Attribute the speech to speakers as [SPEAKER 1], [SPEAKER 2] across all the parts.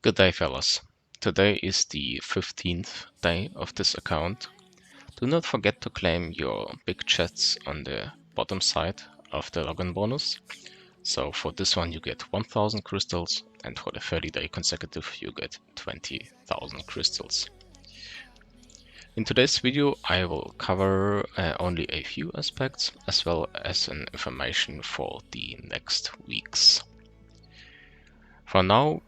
[SPEAKER 1] Good day, fellas. Today is the 15th day of this account. Do not forget to claim your big chests on the bottom side of the login bonus. So for this one you get 1000 crystals, and for the 30-day consecutive you get 20,000 crystals. In today's video I will cover only a few aspects, as well as an information for the next weeks. For now,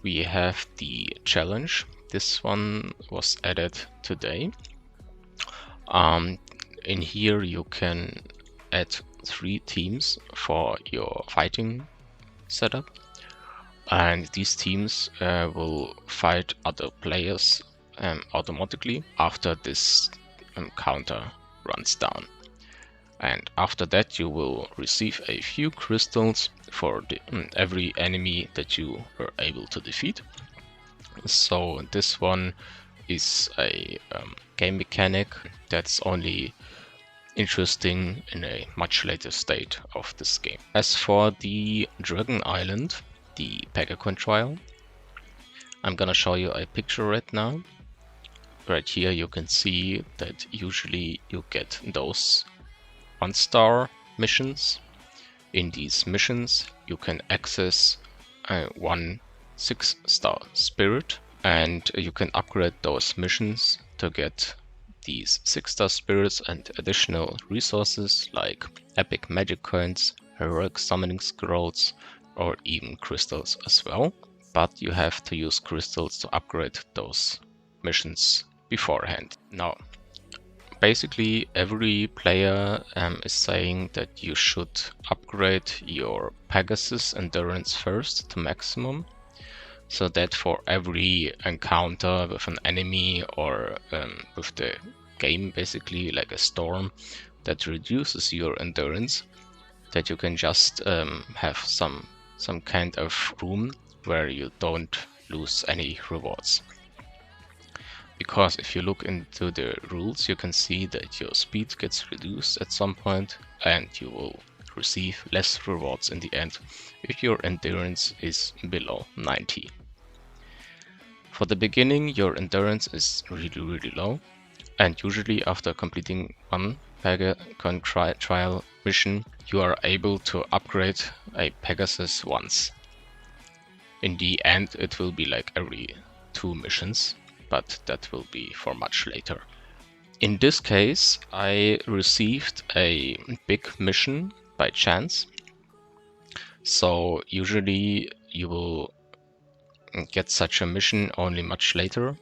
[SPEAKER 1] we have the challenge. This one was added today. In here you can add 3 teams for your fighting setup, and these teams will fight other players automatically after this counter runs down. And after that you will receive a few crystals for every enemy that you were able to defeat. So this one is a game mechanic that's only interesting in a much later state of this game. As for the Dragon Island, the Pegacon trial, I'm gonna show you a picture right now. Right here you can see that usually you get those 1-star missions. In these missions you can access one 6-star spirit, and you can upgrade those missions to get these 6-star spirits and additional resources like epic magic coins, heroic summoning scrolls, or even crystals as well. But you have to use crystals to upgrade those missions beforehand. Now, basically every player is saying that you should upgrade your Pegasus endurance first to maximum, so that for every encounter with an enemy or with the game, basically like a storm that reduces your endurance, that you can just have some kind of room where you don't lose any rewards. Because if you look into the rules, you can see that your speed gets reduced at some point, and you will receive less rewards in the end if your endurance is below 90. For the beginning, your endurance is really low, and usually after completing one Pegacon trial mission, you are able to upgrade a Pegasus once. In the end, it will be like every 2 missions, but that will be for much later. In this case, I received a big mission by chance. So usually you will get such a mission only much later,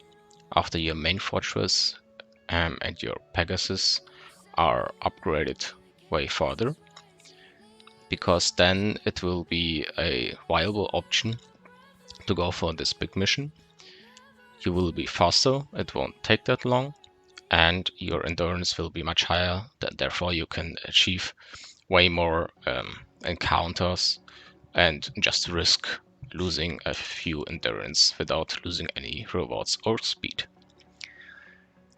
[SPEAKER 1] after your main fortress and your Pegasus are upgraded way further, because then it will be a viable option to go for this big mission. You will be faster, it won't take that long, and your endurance will be much higher, therefore you can achieve way more encounters and just risk losing a few endurance without losing any rewards or speed.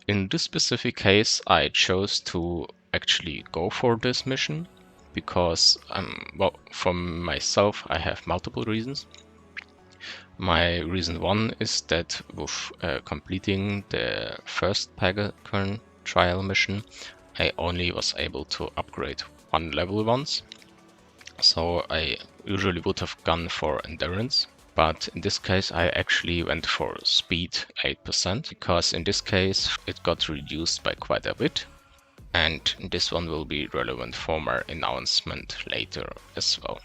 [SPEAKER 1] In this specific case, I chose to actually go for this mission because, well, for myself, I have multiple reasons. My reason 1 is that with completing the first Pegacon trial mission, I only was able to upgrade 1 level once. So I usually would have gone for endurance, but in this case I actually went for speed 8%, because in this case it got reduced by quite a bit, and this one will be relevant for my announcement later as well.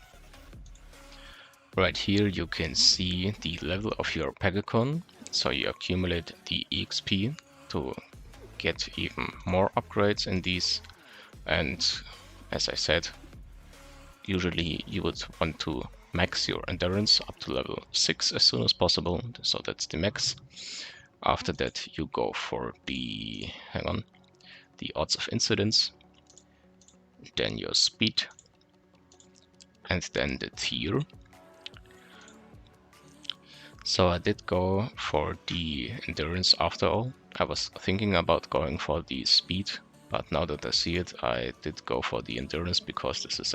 [SPEAKER 1] Right here you can see the level of your Pegacon, so you accumulate the EXP to get even more upgrades in these, and as I said, usually you would want to max your endurance up to level 6 as soon as possible, so that's the max. After that you go for the, the odds of incidence, then your speed, and then the tier. So I did go for the endurance after all. I was thinking about going for the speed, but now that I see it, I did go for the endurance because this is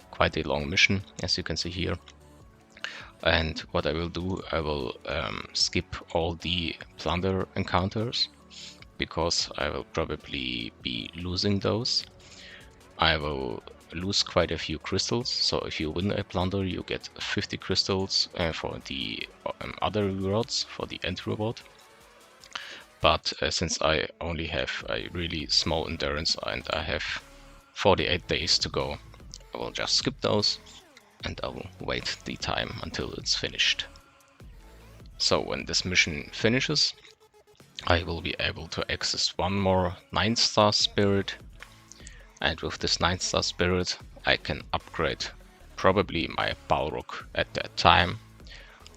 [SPEAKER 1] quite a long mission, as you can see here. And what I will do, I will skip all the plunder encounters, because I will probably be losing those. I will lose quite a few crystals, so if you win a plunder you get 50 crystals for the other rewards, for the end reward. But since I only have a really small endurance and I have 48 days to go, I will just skip those and I will wait the time until it's finished. So when this mission finishes, I will be able to access one more 9-star spirit, and with this 9-star spirit I can upgrade probably my Balrog at that time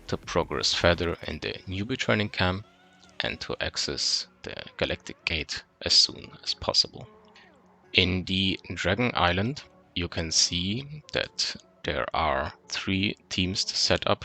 [SPEAKER 1] to progress further in the newbie training camp and to access the Galactic Gate as soon as possible. In the Dragon Island you can see that there are 3 teams to set up,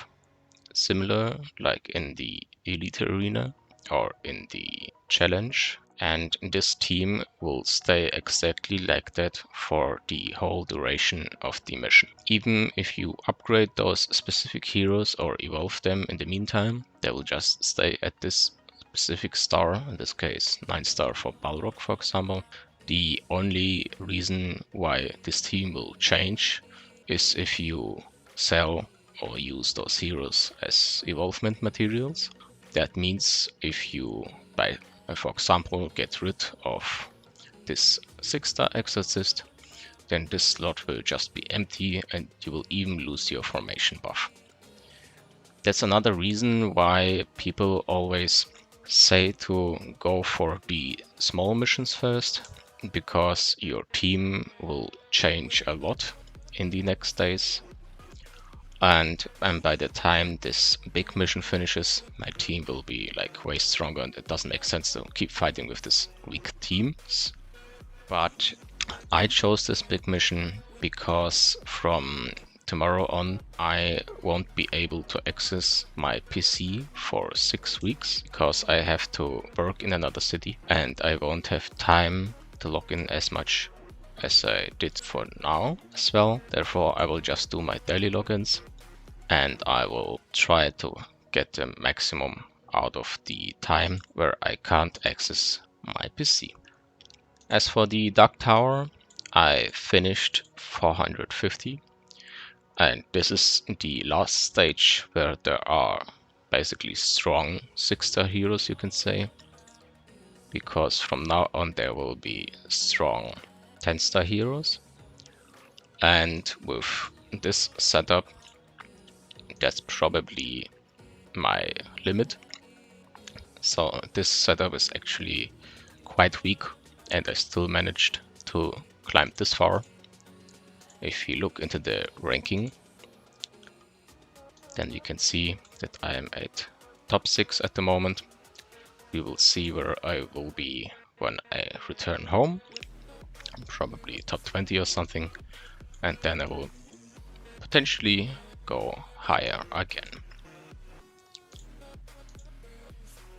[SPEAKER 1] similar like in the Elite Arena or in the Challenge, and this team will stay exactly like that for the whole duration of the mission. Even if you upgrade those specific heroes or evolve them in the meantime, they will just stay at this specific star, in this case 9-star for Balrog for example. The only reason why this team will change is if you sell or use those heroes as evolvement materials. That means if you, for example, get rid of this 6-star exorcist, then this slot will just be empty and you will even lose your formation buff. That's another reason why people always say to go for the small missions first, because your team will change a lot in the next days. And by the time this big mission finishes, my team will be like way stronger, and it doesn't make sense to keep fighting with this weak teams. But I chose this big mission because from tomorrow on I won't be able to access my PC for 6 weeks, because I have to work in another city and I won't have time to log in as much as I did for now as well. Therefore I will just do my daily logins and I will try to get the maximum out of the time where I can't access my PC. As for the Dark Tower, I finished 450, and this is the last stage where there are basically strong 6-star heroes, you can say, because from now on there will be strong 10-star heroes. And with this setup, that's probably my limit. So this setup is actually quite weak and I still managed to climb this far. If you look into the ranking, then you can see that I am at top 6 at the moment. We will see where I will be when I return home, probably top 20 or something, and then I will potentially go higher again.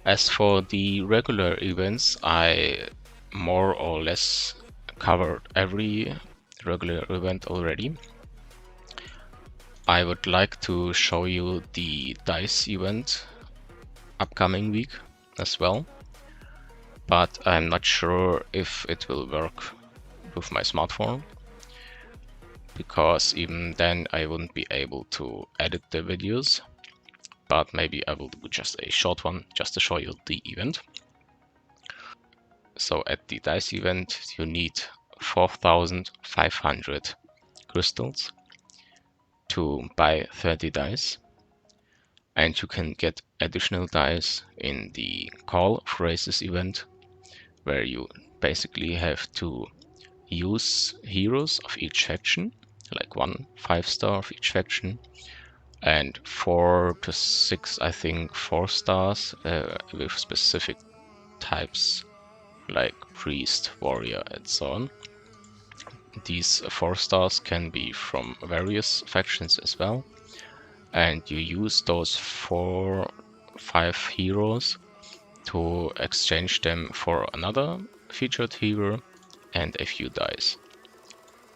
[SPEAKER 1] As for the regular events, I more or less covered every regular event already. I would like to show you the DICE event upcoming week as well, but I'm not sure if it will work with my smartphone, because even then I wouldn't be able to edit the videos, but maybe I will do just a short one just to show you the event. So at the DICE event you need 4,500 crystals to buy 30 dice, and you can get additional dice in the Call Phrases event, where you basically have to use heroes of each faction, like 1 5-star of each faction, and 4 to 6, I think, 4-stars with specific types like priest, warrior, and so on. These 4-stars can be from various factions as well, and you use those 4-5 heroes to exchange them for another featured hero and a few dice.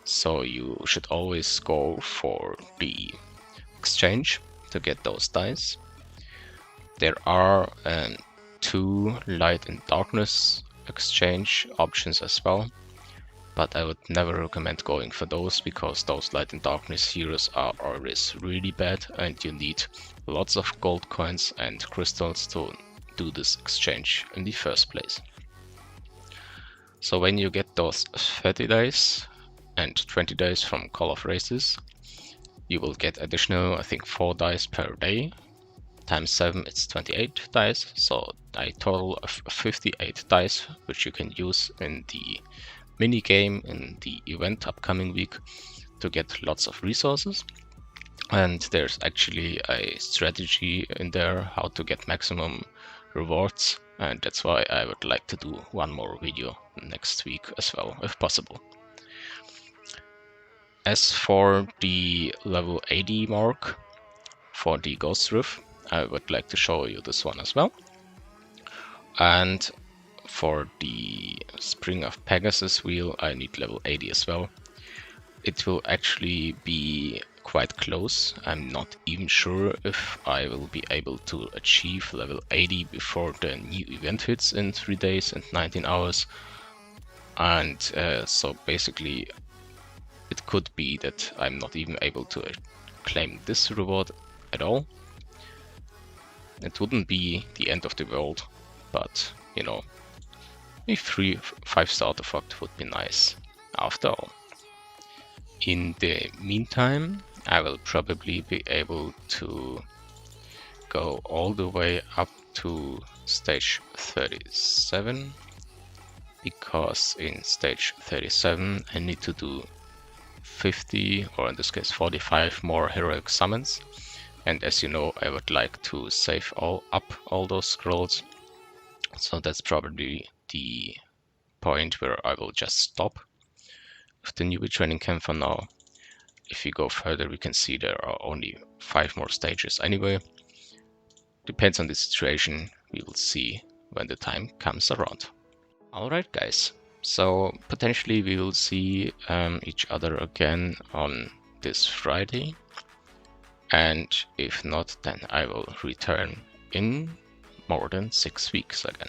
[SPEAKER 1] So you should always go for the exchange to get those dice. There are 2 light and darkness exchange options as well, but I would never recommend going for those because those light and darkness heroes are always really bad and you need lots of gold coins and crystals to do this exchange in the first place. So when you get those 30 dice and 20 dice from Call of Races, you will get additional, I think, 4 dice per day. Times 7, it's 28 dice, so a total of 58 dice, which you can use in the mini game in the event upcoming week to get lots of resources. And there's actually a strategy in there how to get maximum rewards, and that's why I would like to do one more video next week as well, if possible. As for the level 80 mark for the Ghost Roof, I would like to show you this one as well. And for the Spring of Pegasus wheel, I need level 80 as well. It will actually be quite close. I'm not even sure if I will be able to achieve level 80 before the new event hits in 3 days and 19 hours. And so basically it could be that I'm not even able to claim this reward at all. It wouldn't be the end of the world, but you know, a 5-star artifact would be nice after all. In the meantime, I will probably be able to go all the way up to stage 37, because in stage 37 I need to do 50, or in this case 45 more heroic summons, and as you know, I would like to save up all those scrolls, so that's probably the point where I will just stop with the newbie training camp for now. If we go further, we can see there are only 5 more stages anyway. Depends on the situation, we will see when the time comes around. Alright guys, so potentially we will see each other again on this Friday, and if not, then I will return in more than 6 weeks again.